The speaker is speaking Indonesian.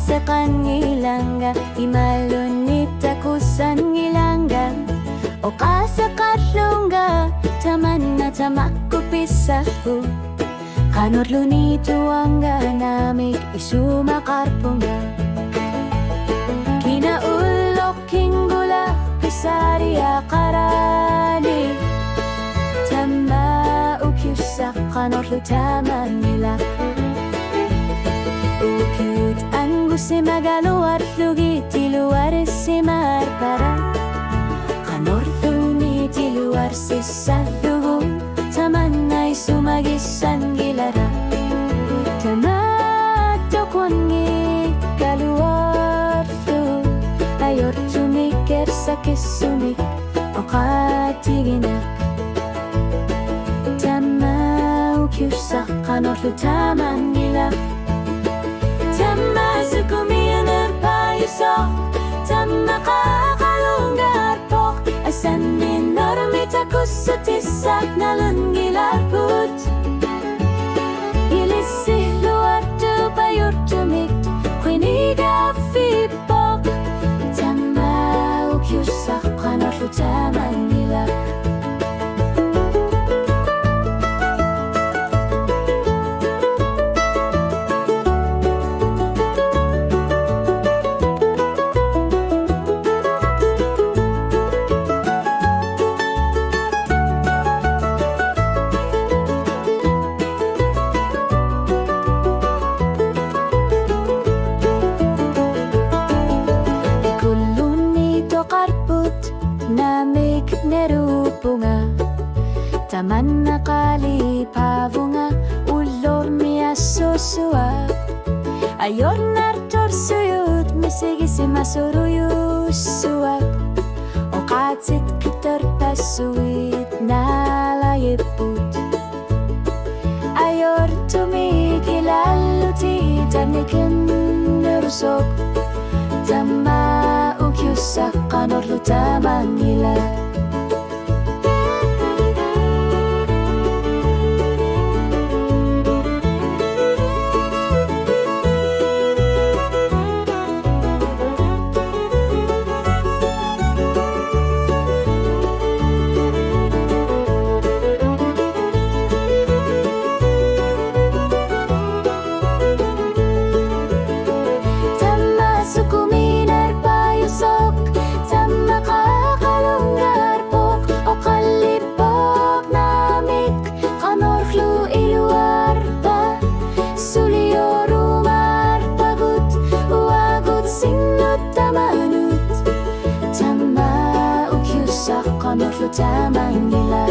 sa kanilanga, imalunita kusan ngilanga. O kasakatlunga, taman na tamakupisahu. Kanorluni tuangga namik isumakarpunga. Kinaulok kinggula pisari akarani. Tama ukyusa kanorlu taman nila. Ukyut anggusi magaluar lugi di luar simar para. Kanorlu di luar sisa lugu. Taman ay sumagisan gilara. Tamato kwangi kaluar tu. Ayor tumikir sa kisumik o katiginak. Tama ukyusa kanorlu taman gila. Tama sukumiyan ang payusok. Tama kakalungar po. Asan ninormita kusutisak na lungilarput. Ilisih luar tu payur tumik. Kwiniga fipok. Tama ukyusak kanorlu taman nilak. Namik nerupunga. Taman na kalipavunga. Ulor miya susua. Ayon nartor suyut. Misigisi masuruyus suak. O katsit kitar pasuit nalayiput. Ayor tumikilaluti. Tanikin nerusok. Tama ukyusak kanorlu taman nila. Kanorlu taman nila.